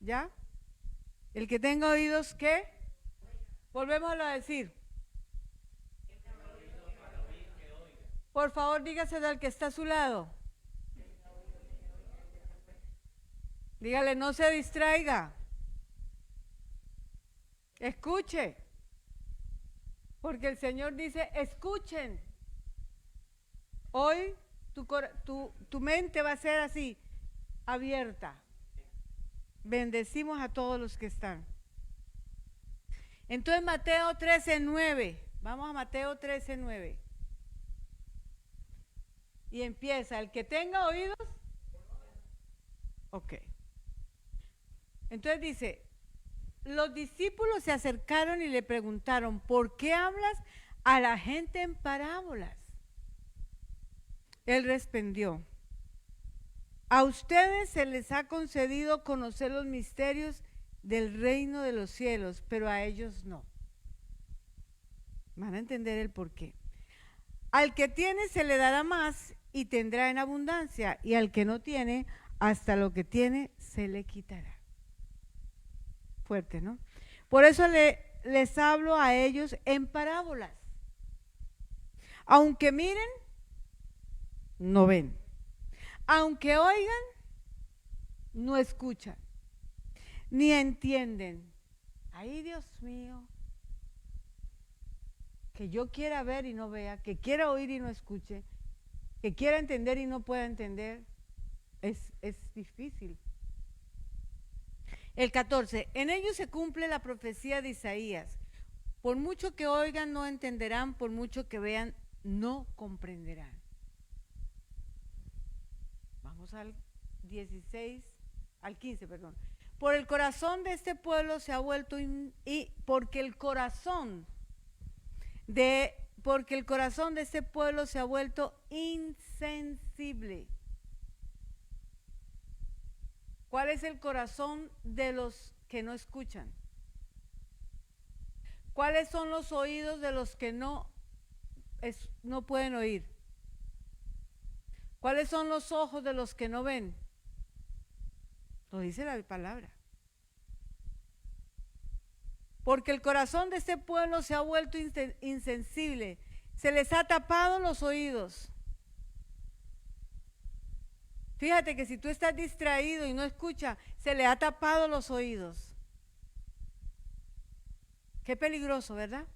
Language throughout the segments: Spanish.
¿Ya? El que tenga oídos, ¿qué? Volvémoslo a decir. Por favor, dígaselo al que está a su lado. Dígale, no se distraiga. Escuche. Porque el Señor dice, escuchen. Hoy tu mente va a ser así, abierta. Bendecimos a todos los que están. Entonces Mateo 13:9. Vamos a Mateo 13:9. Y empieza, el que tenga oídos. Ok. Entonces dice, los discípulos se acercaron y le preguntaron, ¿por qué hablas a la gente en parábolas? Él respondió, a ustedes se les ha concedido conocer los misterios del reino de los cielos, pero a ellos no. Van a entender el por qué. Al que tiene se le dará más y tendrá en abundancia, y al que no tiene, hasta lo que tiene se le quitará. Fuerte, ¿no? Por eso les hablo a ellos en parábolas. Aunque miren, no ven. Aunque oigan, no escuchan. Ni entienden. Ay, Dios mío. Que yo quiera ver y no vea, que quiera oír y no escuche, que quiera entender y no pueda entender, es difícil. El 14, en ellos se cumple la profecía de Isaías. Por mucho que oigan, no entenderán, por mucho que vean, no comprenderán. Vamos al 16, al 15, perdón. Por el corazón de este pueblo se ha vuelto, porque el corazón de este pueblo se ha vuelto insensible. ¿Cuál es el corazón de los que no escuchan? ¿Cuáles son los oídos de los que no pueden oír? ¿Cuáles son los ojos de los que no ven? Lo dice la palabra. Porque el corazón de este pueblo se ha vuelto insensible, se les ha tapado los oídos. Fíjate que si tú estás distraído y no escuchas, se le ha tapado los oídos. Qué peligroso, ¿verdad?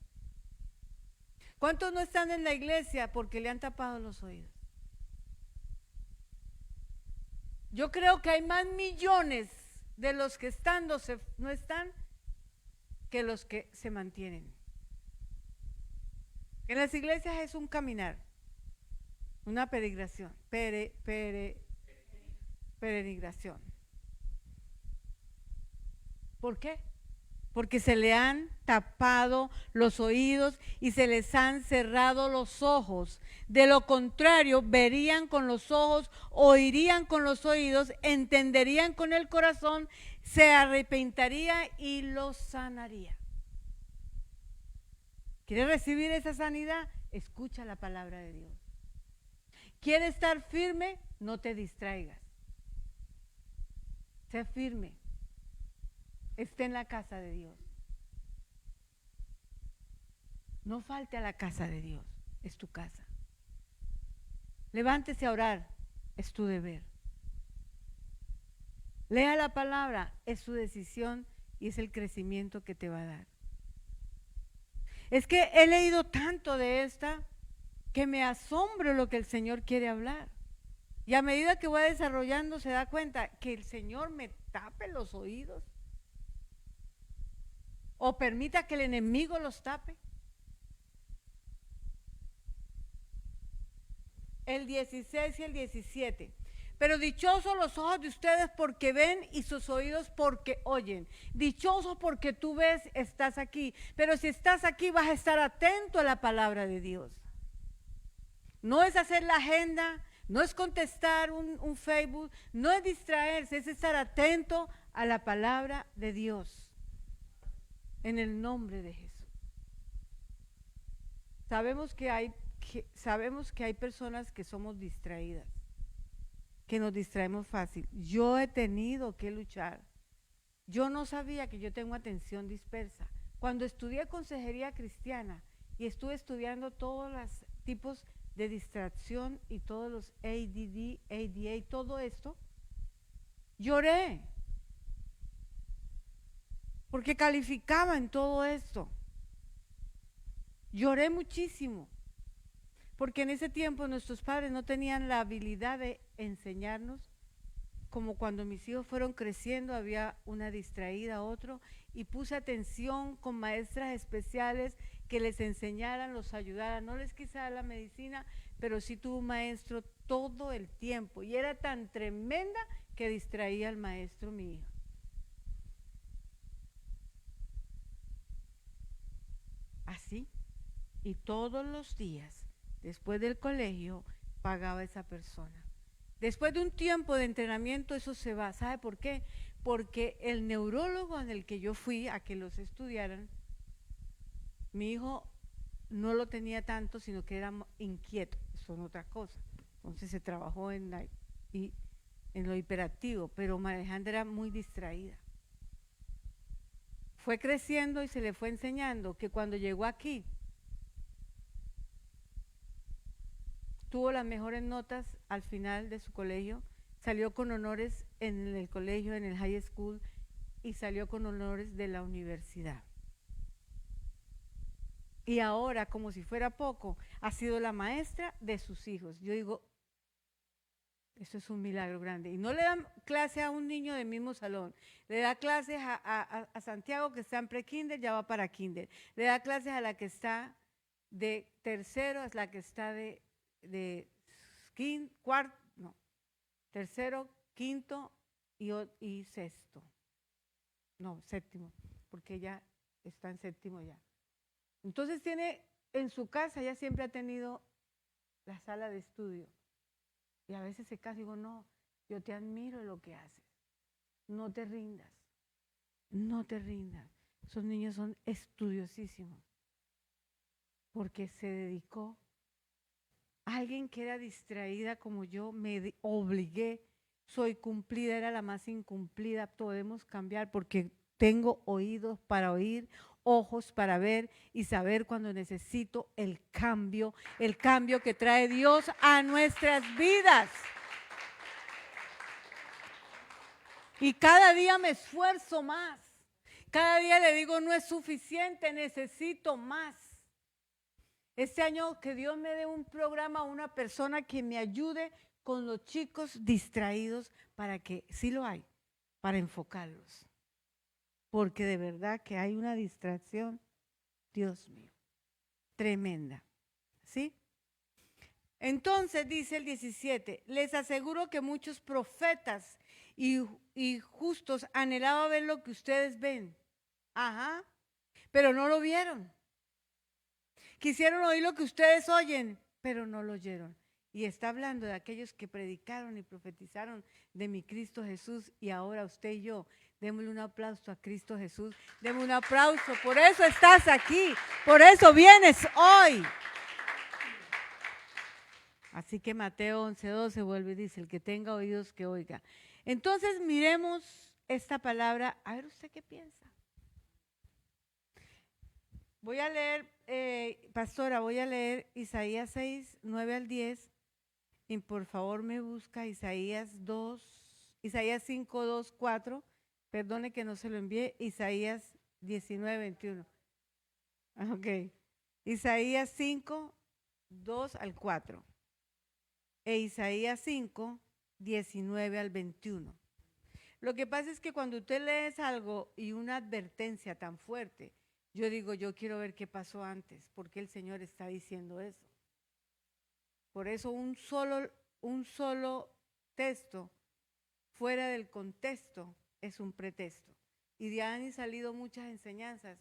¿Cuántos no están en la iglesia porque le han tapado los oídos? Yo creo que hay más millones de los que no están que los que se mantienen. En las iglesias es un caminar, una peregrinación, peregrinación. ¿Por qué? Porque se le han tapado los oídos y se les han cerrado los ojos. De lo contrario, verían con los ojos, oirían con los oídos, entenderían con el corazón, se arrepentiría y los sanaría. ¿Quieres recibir esa sanidad? Escucha la palabra de Dios. ¿Quieres estar firme? No te distraigas. Sé firme. Esté en la casa de Dios. No falte a la casa de Dios. Es tu casa. Levántese a orar. Es tu deber. Lea la palabra. Es su decisión y es el crecimiento que te va a dar. Es que he leído tanto de esta que me asombro lo que el Señor quiere hablar. Y a medida que voy desarrollando se da cuenta que el Señor me tape los oídos o permita que el enemigo los tape. El 16 y el 17. Pero dichosos los ojos de ustedes porque ven y sus oídos porque oyen. Dichosos porque tú ves, estás aquí. Pero si estás aquí vas a estar atento a la palabra de Dios. No es hacer la agenda, no es contestar un Facebook, no es distraerse, es estar atento a la palabra de Dios. En el nombre de Jesús. Sabemos que hay personas que somos distraídas, que nos distraemos fácil. Yo he tenido que luchar Yo no sabía que yo tengo atención dispersa. Cuando estudié consejería cristiana y estuve estudiando todos los tipos de distracción y todos los ADD, ADA, todo esto, lloré porque calificaba en todo esto. Lloré muchísimo porque en ese tiempo nuestros padres no tenían la habilidad de enseñarnos. Como cuando mis hijos fueron creciendo, había una distraída, otro, y puse atención con maestras especiales que les enseñaran, los ayudaran. No les quise dar la medicina, pero sí tuve un maestro todo el tiempo, y era tan tremenda que distraía al maestro mi hijo. Así, y todos los días, después del colegio, pagaba esa persona. Después de un tiempo de entrenamiento eso se va. ¿Sabe por qué? Porque el neurólogo en el que yo fui a que los estudiaran, mi hijo no lo tenía tanto, sino que era inquieto, son otras cosas. Entonces se trabajó en lo hiperactivo, pero María Alejandra era muy distraída. Fue creciendo y se le fue enseñando que cuando llegó aquí, tuvo las mejores notas al final de su colegio, salió con honores en el colegio, en el high school, y salió con honores de la universidad. Y ahora, como si fuera poco, ha sido la maestra de sus hijos. Yo digo, eso es un milagro grande. Y no le dan clase a un niño del mismo salón, le da clases a Santiago, que está en pre-kinder, ya va para kinder. Le da clases a la que está de tercero, a la que está de tercero, quinto y sexto. No, séptimo, porque ella está en séptimo ya. Entonces tiene, en su casa ya siempre ha tenido la sala de estudio. Y a veces se casa y digo, no, yo te admiro lo que haces. No te rindas, no te rindas. Esos niños son estudiosísimos, porque se dedicó. Alguien que era distraída como yo, me obligué, soy cumplida, era la más incumplida. Podemos cambiar porque tengo oídos para oír, ojos para ver y saber cuando necesito el cambio que trae Dios a nuestras vidas. Y cada día me esfuerzo más. Cada día le digo, no es suficiente, necesito más. Este año que Dios me dé un programa, una persona que me ayude con los chicos distraídos, para que, sí lo hay, para enfocarlos. Porque de verdad que hay una distracción, Dios mío, tremenda. ¿Sí? Entonces dice el 17, les aseguro que muchos profetas y justos anhelaban ver lo que ustedes ven. Ajá, pero no lo vieron. Quisieron oír lo que ustedes oyen, pero no lo oyeron. Y está hablando de aquellos que predicaron y profetizaron de mi Cristo Jesús, y ahora usted y yo, démosle un aplauso a Cristo Jesús, démosle un aplauso, por eso estás aquí, por eso vienes hoy. Así que Mateo 11:12 vuelve y dice, el que tenga oídos que oiga. Entonces miremos esta palabra, a ver usted qué piensa. Voy a leer, pastora, voy a leer Isaías 6, 9 al 10, y por favor me busca Isaías 5, 2, 4, perdone que no se lo envié, Isaías 19, 21. Ok, Isaías 5, 2 al 4, e Isaías 5, 19 al 21. Lo que pasa es que cuando usted lee algo y una advertencia tan fuerte, yo digo, yo quiero ver qué pasó antes, porque el Señor está diciendo eso. Por eso un solo texto fuera del contexto es un pretexto. Y de ahí han salido muchas enseñanzas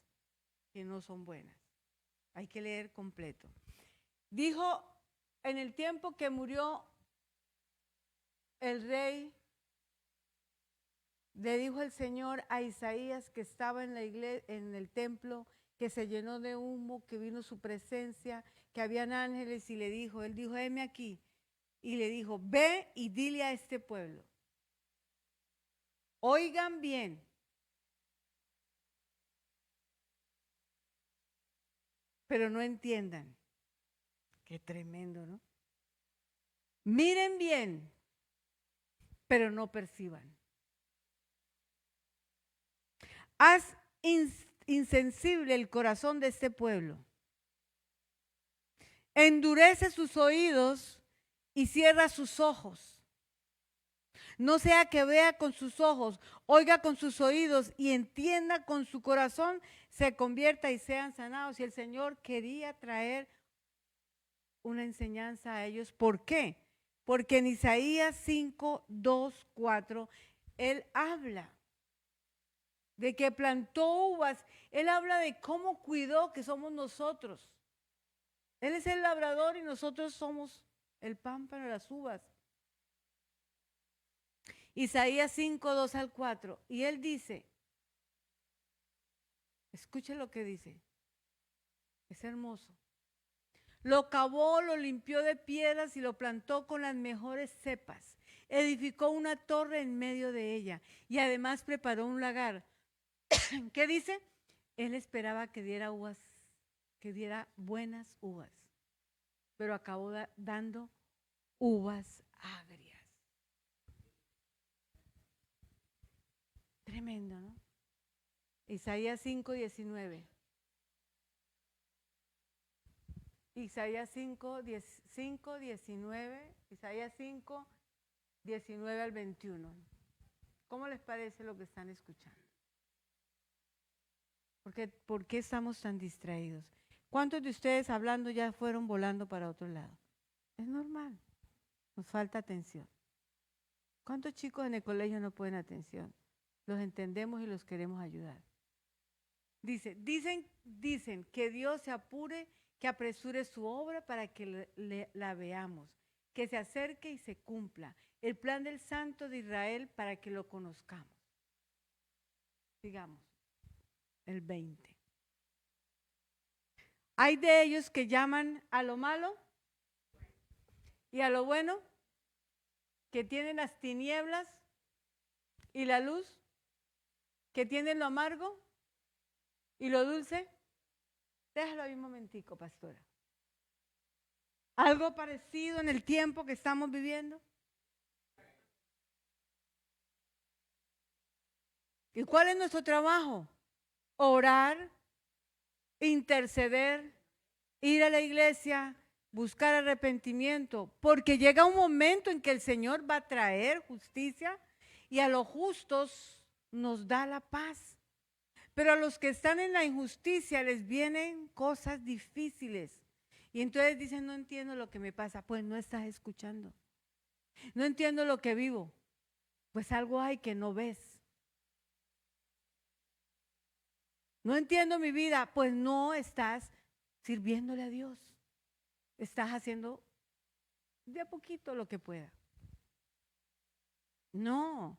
que no son buenas. Hay que leer completo. Dijo, en el tiempo que murió el rey, le dijo el Señor a Isaías, que estaba en la iglesia, en el templo, que se llenó de humo, que vino su presencia, que habían ángeles, y le dijo, él dijo, heme aquí, y le dijo, ve y dile a este pueblo, oigan bien, pero no entiendan. Qué tremendo, ¿no? Miren bien, pero no perciban. Haz insensible el corazón de este pueblo. Endurece sus oídos y cierra sus ojos. No sea que vea con sus ojos, oiga con sus oídos y entienda con su corazón, se convierta y sean sanados. Y el Señor quería traer una enseñanza a ellos. ¿Por qué? Porque en Isaías 5, 2, 4, Él habla de que plantó uvas. Él habla de cómo cuidó que somos nosotros. Él es el labrador y nosotros somos el pámpano, las uvas. Isaías 5, 2 al 4. Y él dice, escuche lo que dice, es hermoso. Lo cavó, lo limpió de piedras y lo plantó con las mejores cepas. Edificó una torre en medio de ella y además preparó un lagar. ¿Qué dice? Él esperaba que diera uvas, que diera buenas uvas, pero acabó dando uvas agrias. Tremendo, ¿no? Isaías 5, 19. Isaías 5, 19. Isaías 5, 19 al 21. ¿Cómo les parece lo que están escuchando? ¿Por qué estamos tan distraídos? ¿Cuántos de ustedes hablando ya fueron volando para otro lado? Es normal, nos falta atención. ¿Cuántos chicos en el colegio no ponen atención? Los entendemos y los queremos ayudar. Dicen que Dios se apure, que apresure su obra para que la veamos, que se acerque y se cumpla el plan del Santo de Israel para que lo conozcamos. Digamos, el 20. Hay de ellos que llaman a lo malo y a lo bueno, que tienen las tinieblas y la luz, que tienen lo amargo y lo dulce. Déjalo ahí un momentico, pastora. ¿Algo parecido en el tiempo que estamos viviendo? ¿Y cuál es nuestro trabajo? Orar, interceder, ir a la iglesia, buscar arrepentimiento, porque llega un momento en que el Señor va a traer justicia y a los justos nos da la paz. Pero a los que están en la injusticia les vienen cosas difíciles. Y entonces dicen, no entiendo lo que me pasa. Pues no estás escuchando. No entiendo lo que vivo. Pues algo hay que no ves. No entiendo mi vida. Pues no estás sirviéndole a Dios. Estás haciendo de a poquito lo que pueda. No.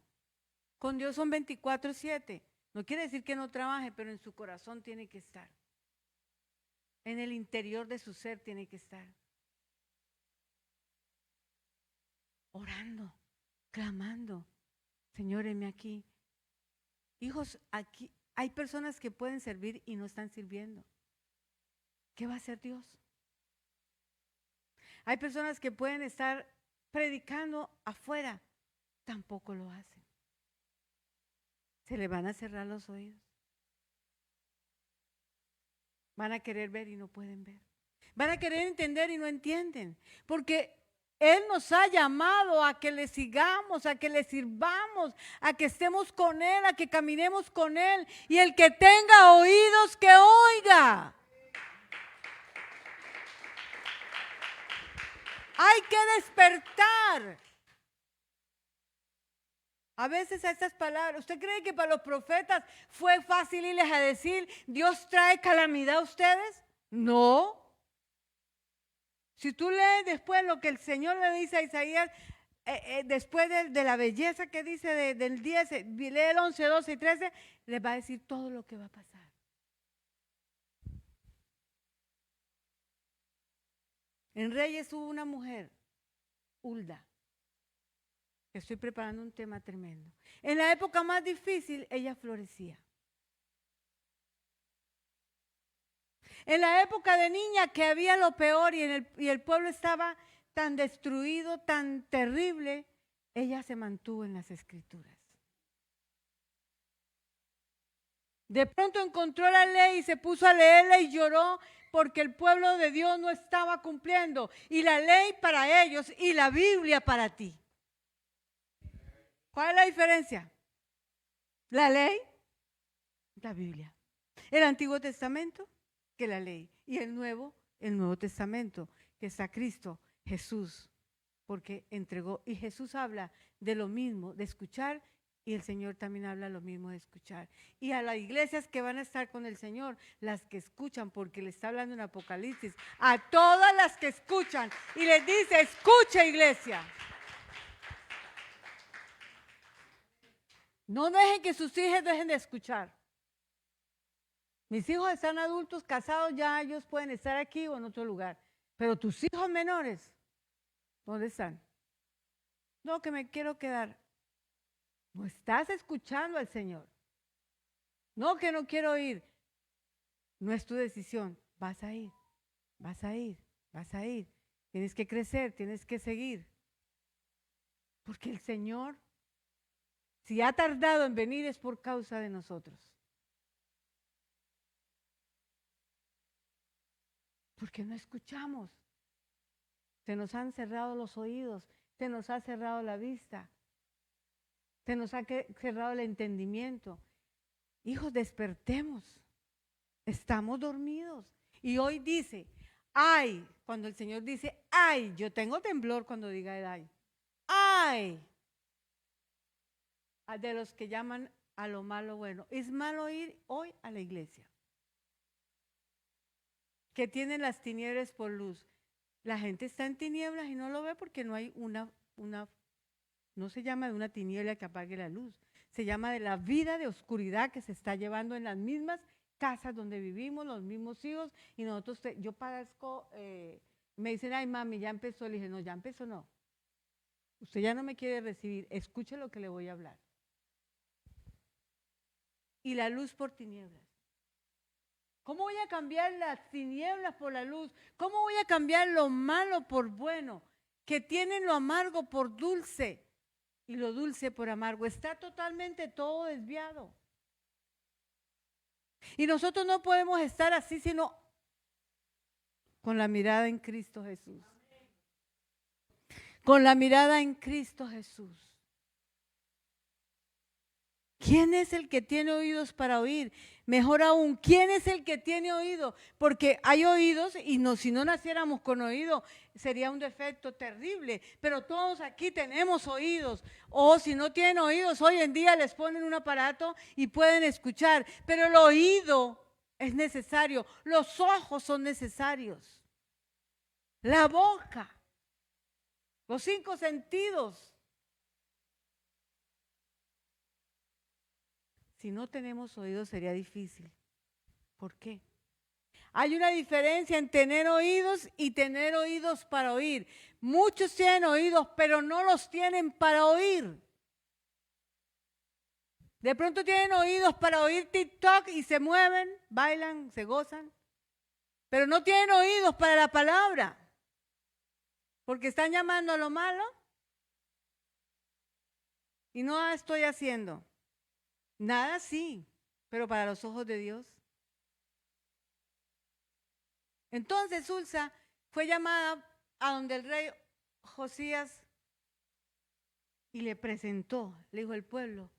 Con Dios son 24/7. No quiere decir que no trabaje, pero en su corazón tiene que estar. En el interior de su ser tiene que estar. Orando, clamando. Señor, heme aquí. Hijos, aquí hay personas que pueden servir y no están sirviendo. ¿Qué va a hacer Dios? Hay personas que pueden estar predicando afuera, tampoco lo hacen. Se le van a cerrar los oídos. Van a querer ver y no pueden ver. Van a querer entender y no entienden. Porque Él nos ha llamado a que le sigamos, a que le sirvamos, a que estemos con Él, a que caminemos con Él. Y el que tenga oídos, que oiga. Hay que despertar. A veces a estas palabras, ¿usted cree que para los profetas fue fácil irles a decir, Dios trae calamidad a ustedes? No. Si tú lees después lo que el Señor le dice a Isaías, después de la belleza que dice del 10, lee el 11, 12 y 13, les va a decir todo lo que va a pasar. En Reyes hubo una mujer, Hulda. Estoy preparando un tema tremendo. En la época más difícil, ella florecía. En la época de niña que había lo peor y el pueblo estaba tan destruido, tan terrible, ella se mantuvo en las escrituras. De pronto encontró la ley y se puso a leerla y lloró porque el pueblo de Dios no estaba cumpliendo. Y la ley para ellos y la Biblia para ti. ¿Cuál es la diferencia? La ley, la Biblia. El Antiguo Testamento, que la ley. Y el Nuevo Testamento, que está Cristo, Jesús, porque entregó. Y Jesús habla de lo mismo, de escuchar, y el Señor también habla lo mismo de escuchar. Y a las iglesias que van a estar con el Señor, las que escuchan, porque le está hablando en Apocalipsis, a todas las que escuchan, y les dice, escucha iglesia. No dejen que sus hijos dejen de escuchar. Mis hijos están adultos, casados, ya ellos pueden estar aquí o en otro lugar. Pero tus hijos menores, ¿dónde están? No, que me quiero quedar. No estás escuchando al Señor. No, que no quiero ir. No es tu decisión. Vas a ir, vas a ir, vas a ir. Tienes que crecer, tienes que seguir. Porque el Señor, si ha tardado en venir, es por causa de nosotros. Porque no escuchamos. Se nos han cerrado los oídos, se nos ha cerrado la vista, se nos ha cerrado el entendimiento. Hijos, despertemos. Estamos dormidos. Y hoy dice, ay, cuando el Señor dice, ay, yo tengo temblor cuando diga el ay. Ay, de los que llaman a lo malo bueno. Es malo ir hoy a la iglesia, que tienen las tinieblas por luz. La gente está en tinieblas y no lo ve porque no hay no se llama de una tiniebla que apague la luz, se llama de la vida de oscuridad que se está llevando en las mismas casas donde vivimos, los mismos hijos, y nosotros, yo padezco, me dicen, ay mami, ya empezó, le dije, no, ya empezó no. Usted ya no me quiere recibir, escuche lo que le voy a hablar. Y la luz por tinieblas. ¿Cómo voy a cambiar las tinieblas por la luz? ¿Cómo voy a cambiar lo malo por bueno? Que tienen lo amargo por dulce y lo dulce por amargo. Está totalmente todo desviado. Y nosotros no podemos estar así, sino con la mirada en Cristo Jesús. Con la mirada en Cristo Jesús. ¿Quién es el que tiene oídos para oír? Mejor aún, ¿quién es el que tiene oído? Porque hay oídos y si no naciéramos con oído sería un defecto terrible. Pero todos aquí tenemos oídos. O si no tienen oídos, hoy en día les ponen un aparato y pueden escuchar. Pero el oído es necesario. Los ojos son necesarios. La boca. Los 5 sentidos. Si no tenemos oídos sería difícil. ¿Por qué? Hay una diferencia en tener oídos y tener oídos para oír. Muchos tienen oídos, pero no los tienen para oír. De pronto tienen oídos para oír TikTok y se mueven, bailan, se gozan. Pero no tienen oídos para la palabra. Porque están llamando a lo malo y no estoy haciendo. Nada sí, pero para los ojos de Dios. Entonces Ulsa fue llamada a donde el rey Josías y le presentó, le dijo, el pueblo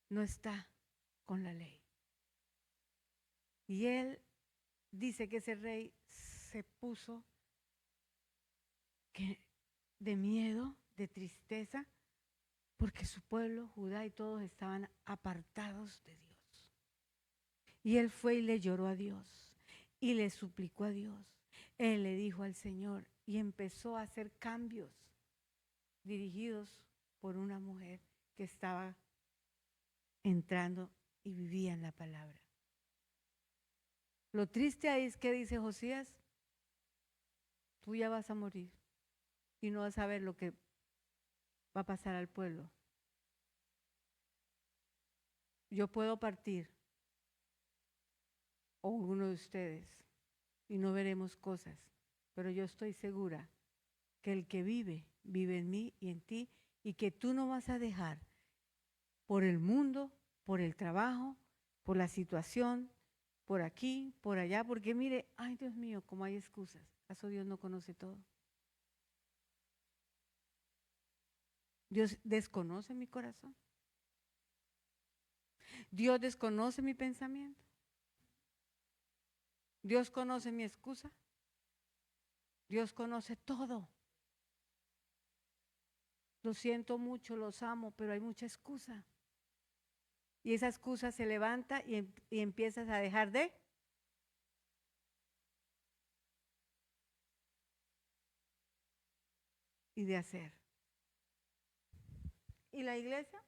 no está con la ley. Y él dice que ese rey se puso de miedo, de tristeza, porque su pueblo, Judá y todos estaban apartados de Dios. Y él fue y le lloró a Dios y le suplicó a Dios. Él le dijo al Señor y empezó a hacer cambios dirigidos por una mujer que estaba entrando y vivía en la palabra. Lo triste ahí es que dice Josías, tú ya vas a morir y no vas a ver lo que va a pasar al pueblo. Yo puedo partir, o uno de ustedes, y no veremos cosas, pero yo estoy segura que el que vive, vive en mí y en ti, y que tú no vas a dejar por el mundo, por el trabajo, por la situación, por aquí, por allá, porque mire, ay Dios mío, cómo hay excusas. ¿Acaso Dios no conoce todo? Dios desconoce mi corazón. Dios desconoce mi pensamiento. Dios conoce mi excusa. Dios conoce todo. Lo siento mucho, los amo, pero hay mucha excusa. Y esa excusa se levanta y empiezas a dejar y de hacer. ¿Y la iglesia?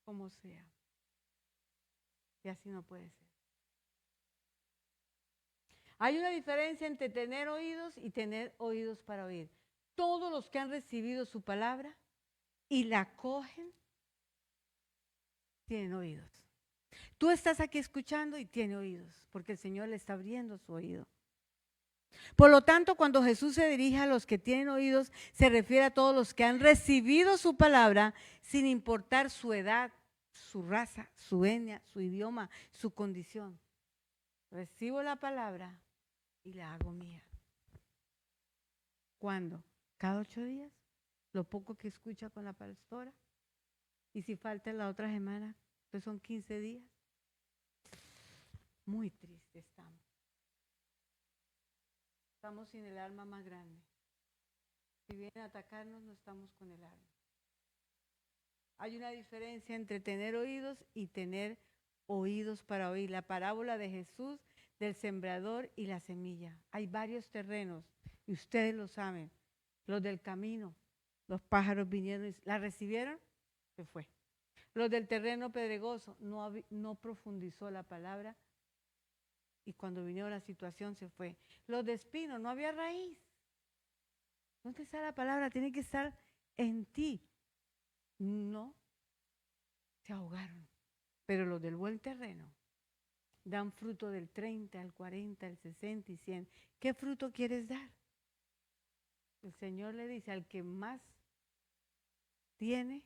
Como sea. Y así no puede ser. Hay una diferencia entre tener oídos y tener oídos para oír. Todos los que han recibido su palabra y la acogen, tienen oídos. Tú estás aquí escuchando y tiene oídos, porque el Señor le está abriendo su oído. Por lo tanto, cuando Jesús se dirige a los que tienen oídos, se refiere a todos los que han recibido su palabra sin importar su edad, su raza, su etnia, su idioma, su condición. Recibo la palabra y la hago mía. ¿Cuándo? Cada 8 días, lo poco que escucha con la pastora. Y si falta la otra semana, pues son 15 días. Muy triste estamos. Estamos sin el alma más grande. Si vienen a atacarnos, no estamos con el alma. Hay una diferencia entre tener oídos y tener oídos para oír. La parábola de Jesús del sembrador y la semilla. Hay varios terrenos y ustedes lo saben. Los del camino, los pájaros vinieron y la recibieron, se fue. Los del terreno pedregoso no profundizó la palabra y cuando vino la situación se fue. Los de espino, no había raíz. ¿Dónde está la palabra? Tiene que estar en ti. No, se ahogaron. Pero los del buen terreno dan fruto del 30, al 40, al 60 y 100. ¿Qué fruto quieres dar? El Señor le dice, al que más tiene,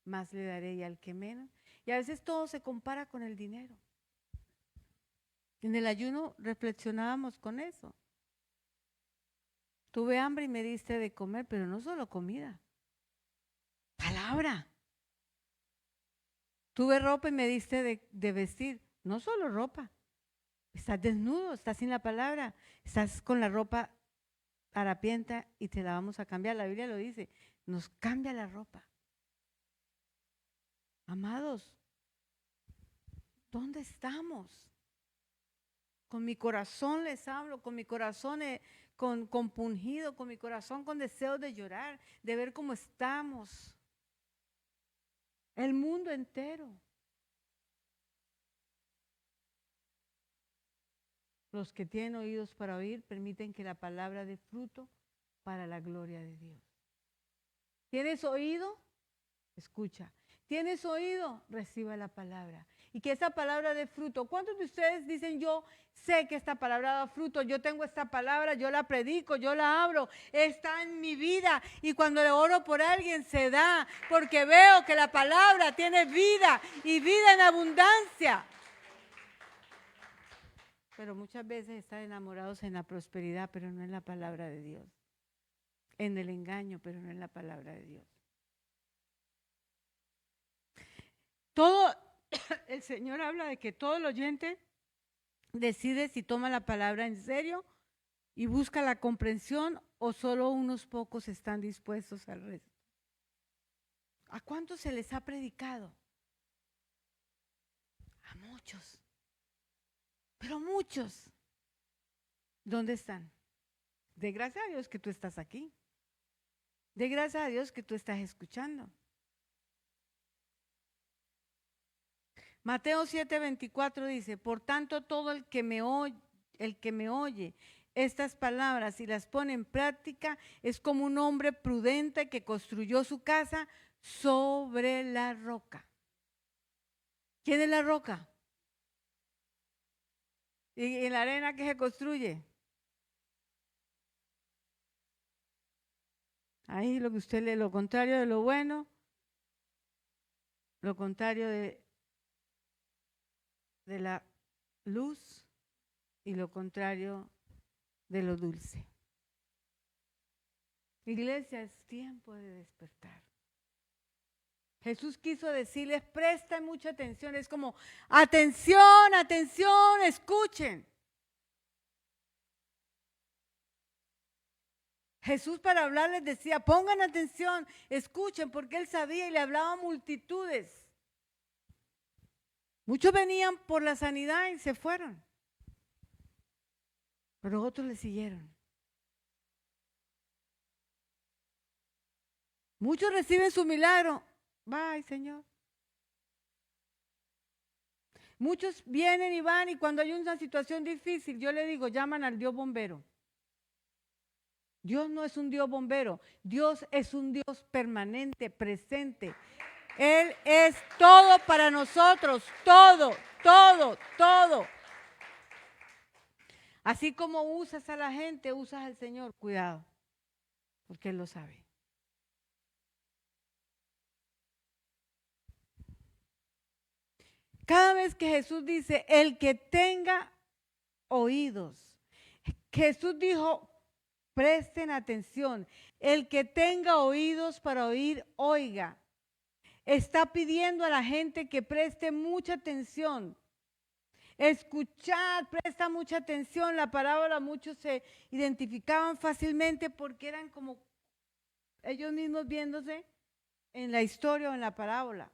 más le daré, y al que menos. Y a veces todo se compara con el dinero. En el ayuno reflexionábamos con eso. Tuve hambre y me diste de comer, pero no solo comida, palabra. Tuve ropa y me diste de vestir, no solo ropa. Estás desnudo, estás sin la palabra, estás con la ropa harapienta y te la vamos a cambiar. La Biblia lo dice, nos cambia la ropa. Amados, ¿dónde estamos? Con mi corazón les hablo, con mi corazón compungido, con mi corazón con deseos de llorar, de ver cómo estamos. El mundo entero. Los que tienen oídos para oír permiten que la palabra dé fruto para la gloria de Dios. ¿Tienes oído? Escucha. ¿Tienes oído? Reciba la palabra. Y que esa palabra dé fruto. ¿Cuántos de ustedes dicen, yo sé que esta palabra da fruto, yo tengo esta palabra, yo la predico, yo la abro, está en mi vida y cuando le oro por alguien se da, porque veo que la palabra tiene vida y vida en abundancia? Pero muchas veces están enamorados en la prosperidad, pero no en la palabra de Dios. En el engaño, pero no en la palabra de Dios. Todo, el Señor habla de que todo el oyente decide si toma la palabra en serio y busca la comprensión o solo unos pocos están dispuestos al resto. ¿A cuántos se les ha predicado? A muchos. Pero muchos. ¿Dónde están? De gracias a Dios que tú estás aquí. De gracias a Dios que tú estás escuchando. Mateo 7:24 dice, por tanto todo el que me oye estas palabras y las pone en práctica es como un hombre prudente que construyó su casa sobre la roca. ¿Quién es la roca? Y en la arena, ¿qué se construye? Ahí lo que usted lee, lo contrario de lo bueno, lo contrario de la luz y lo contrario de lo dulce. Iglesia, es tiempo de despertar. Jesús quiso decirles, presten mucha atención. Es como, atención, atención, escuchen. Jesús para hablarles decía, pongan atención, escuchen, porque él sabía y le hablaba a multitudes. Muchos venían por la sanidad y se fueron, pero otros le siguieron. Muchos reciben su milagro. Bye, Señor. Muchos vienen y van y cuando hay una situación difícil, yo le digo, llaman al Dios bombero. Dios no es un Dios bombero, Dios es un Dios permanente, presente. Él es todo para nosotros, todo, todo, todo. Así como usas a la gente, usas al Señor, cuidado, porque Él lo sabe. Cada vez que Jesús dice, el que tenga oídos, Jesús dijo, presten atención, el que tenga oídos para oír, oiga. Está pidiendo a la gente que preste mucha atención. Escuchar, presta mucha atención. La parábola muchos se identificaban fácilmente porque eran como ellos mismos viéndose en la historia o en la parábola.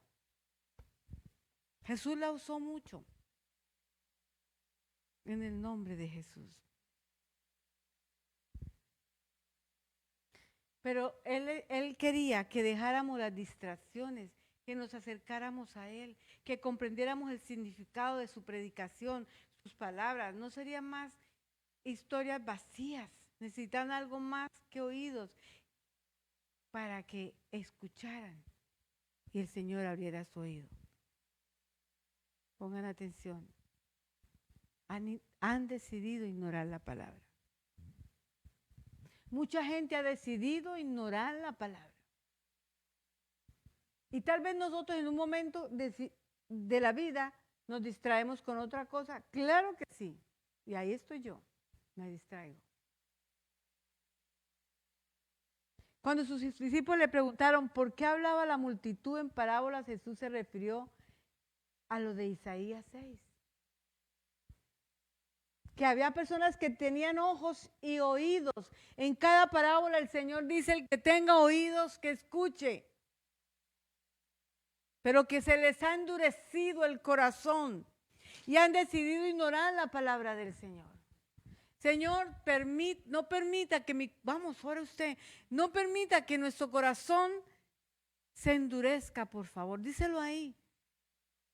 Jesús la usó mucho en el nombre de Jesús. Pero él quería que dejáramos las distracciones, que nos acercáramos a Él, que comprendiéramos el significado de su predicación, sus palabras. No serían más historias vacías, necesitan algo más que oídos para que escucharan y el Señor abriera su oído. Pongan atención. Han decidido ignorar la palabra. Mucha gente ha decidido ignorar la palabra. Y tal vez nosotros en un momento de la vida nos distraemos con otra cosa. Claro que sí. Y ahí estoy yo, me distraigo. Cuando sus discípulos le preguntaron por qué hablaba la multitud en parábolas, Jesús se refirió a lo de Isaías 6. Que había personas que tenían ojos y oídos. En cada parábola el Señor dice, el que tenga oídos, que escuche. Pero que se les ha endurecido el corazón y han decidido ignorar la palabra del Señor. Señor, no permita que vamos, ahora usted, no permita que nuestro corazón se endurezca, por favor, díselo ahí.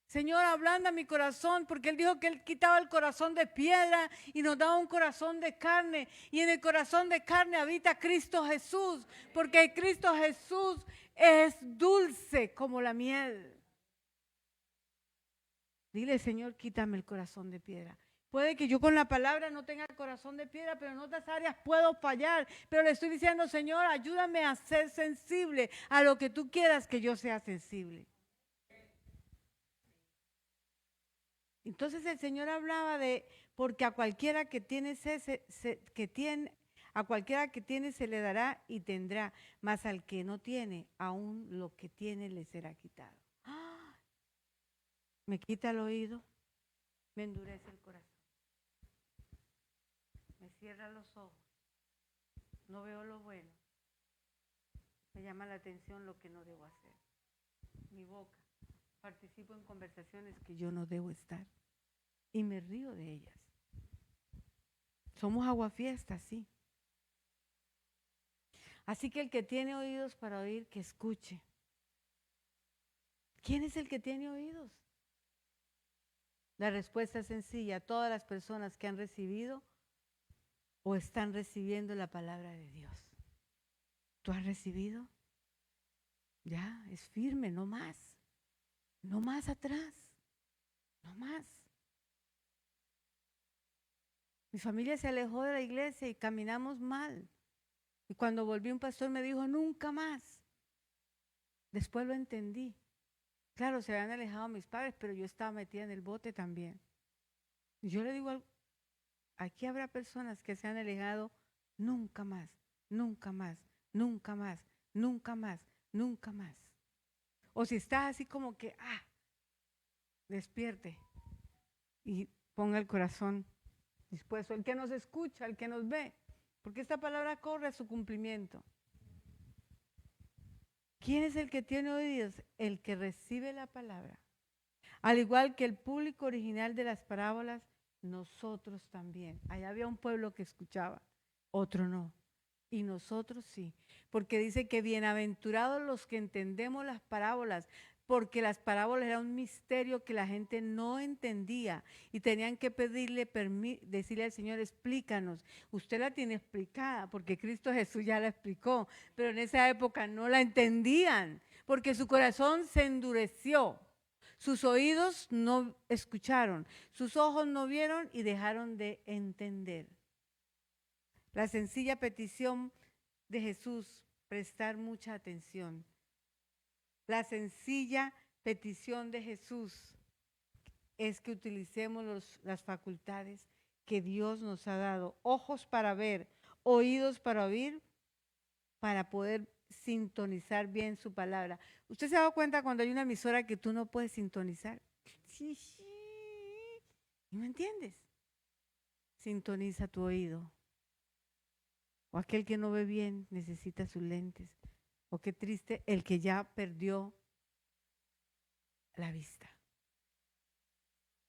Señor, ablanda mi corazón, porque Él dijo que Él quitaba el corazón de piedra y nos daba un corazón de carne. Y en el corazón de carne habita Cristo Jesús, porque Cristo Jesús es dulce como la miel. Dile, Señor, quítame el corazón de piedra. Puede que yo con la palabra no tenga el corazón de piedra, pero en otras áreas puedo fallar. Pero le estoy diciendo, Señor, ayúdame a ser sensible a lo que tú quieras que yo sea sensible. Entonces el Señor hablaba de, porque a cualquiera que tiene a cualquiera que tiene se le dará y tendrá, mas al que no tiene, aún lo que tiene le será quitado. ¡Ah! Me quita el oído, me endurece el corazón, me cierra los ojos, no veo lo bueno, me llama la atención lo que no debo hacer. Mi boca, participo en conversaciones que yo no debo estar y me río de ellas. Somos aguafiestas, sí. Así que el que tiene oídos para oír, que escuche. ¿Quién es el que tiene oídos? La respuesta es sencilla. Todas las personas que han recibido o están recibiendo la palabra de Dios. ¿Tú has recibido? Ya, es firme, no más. No más atrás. No más. Mi familia se alejó de la iglesia y caminamos mal. Y cuando volví, un pastor me dijo, nunca más. Después lo entendí. Claro, se habían alejado mis padres, pero yo estaba metida en el bote también. Y yo le digo, aquí habrá personas que se han alejado nunca más, nunca más, nunca más, nunca más, nunca más. O si estás así como que, despierte y ponga el corazón dispuesto. El que nos escucha, el que nos ve, porque esta palabra corre a su cumplimiento. ¿Quién es el que tiene oídos? El que recibe la palabra. Al igual que el público original de las parábolas, nosotros también. Allá había un pueblo que escuchaba, otro no. Y nosotros sí, porque dice que bienaventurados los que entendemos las parábolas, porque las parábolas eran un misterio que la gente no entendía y tenían que decirle al Señor, explícanos. Usted la tiene explicada porque Cristo Jesús ya la explicó, pero en esa época no la entendían porque su corazón se endureció. Sus oídos no escucharon, sus ojos no vieron y dejaron de entender. La sencilla petición de Jesús, prestar mucha atención. La sencilla petición de Jesús es que utilicemos las facultades que Dios nos ha dado. Ojos para ver, oídos para oír, para poder sintonizar bien su palabra. ¿Usted se ha dado cuenta cuando hay una emisora que tú no puedes sintonizar? Sí, sí. ¿No entiendes? Sintoniza tu oído. O aquel que no ve bien necesita sus lentes. O qué triste el que ya perdió la vista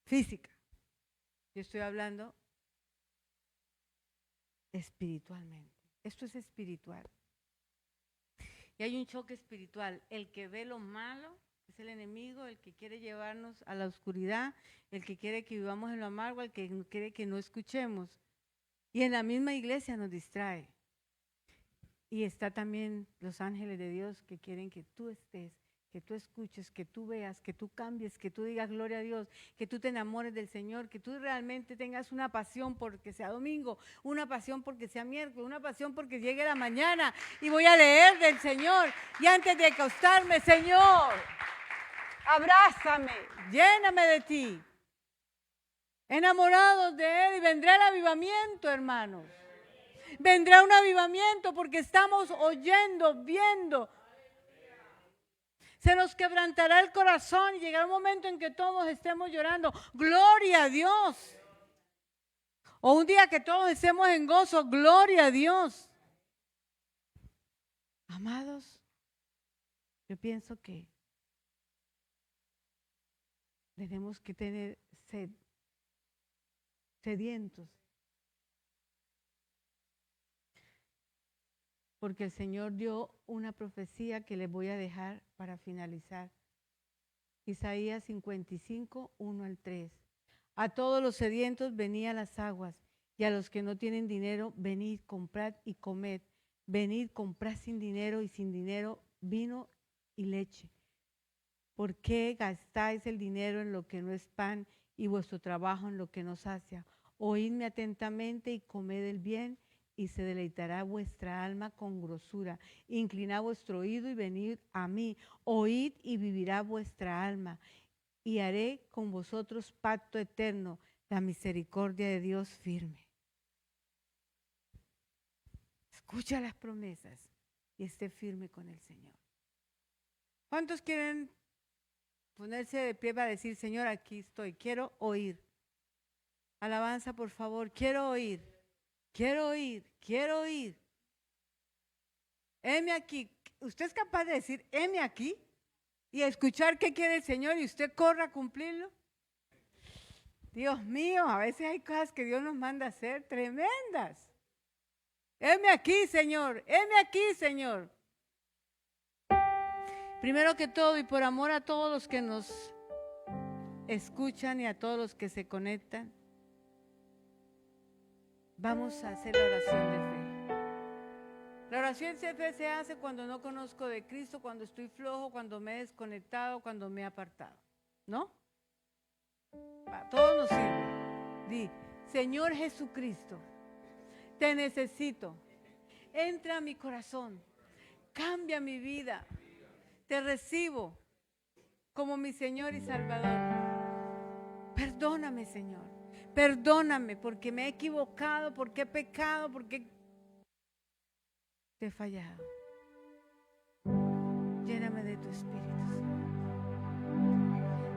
física. Yo estoy hablando espiritualmente. Esto es espiritual. Y hay un choque espiritual. El que ve lo malo es el enemigo, el que quiere llevarnos a la oscuridad, el que quiere que vivamos en lo amargo, el que quiere que no escuchemos. Y en la misma iglesia nos distrae. Y está también los ángeles de Dios que quieren que tú estés, que tú escuches, que tú veas, que tú cambies, que tú digas gloria a Dios, que tú te enamores del Señor, que tú realmente tengas una pasión porque sea domingo, una pasión porque sea miércoles, una pasión porque llegue la mañana y voy a leer del Señor. Y antes de acostarme, Señor, abrázame, lléname de ti. Enamorados de Él y vendrá el avivamiento, hermanos. Vendrá un avivamiento porque estamos oyendo, viendo. Se nos quebrantará el corazón y llegará un momento en que todos estemos llorando. Gloria a Dios. O un día que todos estemos en gozo. Gloria a Dios. Amados, yo pienso que tenemos que tener sedientos. Porque el Señor dio una profecía que les voy a dejar para finalizar. Isaías 55, 1 al 3. A todos los sedientos venid a las aguas, y a los que no tienen dinero, venid, comprad y comed. Venid, comprad sin dinero y sin dinero vino y leche. ¿Por qué gastáis el dinero en lo que no es pan y vuestro trabajo en lo que no sacia? Oídme atentamente y comed el bien, y se deleitará vuestra alma con grosura. Inclinad vuestro oído y venid a mí. Oíd y vivirá vuestra alma. Y haré con vosotros pacto eterno, la misericordia de Dios firme. Escucha las promesas y esté firme con el Señor. ¿Cuántos quieren ponerse de pie para decir, Señor, aquí estoy, quiero oír? Alabanza, por favor, quiero oír. Quiero oír, quiero oír. Heme aquí. ¿Usted es capaz de decir, heme aquí? Y escuchar qué quiere el Señor y usted corra a cumplirlo. Dios mío, a veces hay cosas que Dios nos manda a hacer tremendas. Heme aquí, Señor. Heme aquí, Señor. Primero que todo y por amor a todos los que nos escuchan y a todos los que se conectan, vamos a hacer la oración de fe. La oración de fe se hace cuando no conozco de Cristo, cuando estoy flojo, cuando me he desconectado, cuando me he apartado. ¿No? A todos nos sirve. Di, Señor Jesucristo, te necesito. Entra a mi corazón, cambia mi vida. Te recibo como mi Señor y Salvador. Perdóname, Señor. Perdóname porque me he equivocado, porque he pecado, porque te he fallado. Lléname de tu Espíritu, Señor.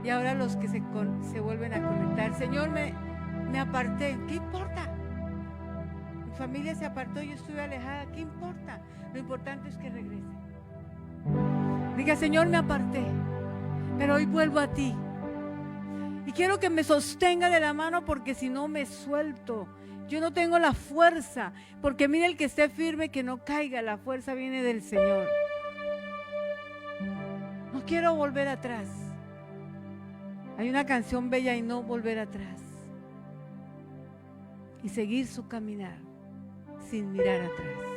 Y ahora los que se vuelven a conectar. Señor, me aparté. ¿Qué importa? Mi familia se apartó, yo estuve alejada. ¿Qué importa? Lo importante es que regrese. Diga, Señor, me aparté, pero hoy vuelvo a ti. Y quiero que me sostenga de la mano porque si no me suelto. Yo no tengo la fuerza. Porque mire, el que esté firme, que no caiga. La fuerza viene del Señor. No quiero volver atrás. Hay una canción bella y no volver atrás. Y seguir su caminar sin mirar atrás.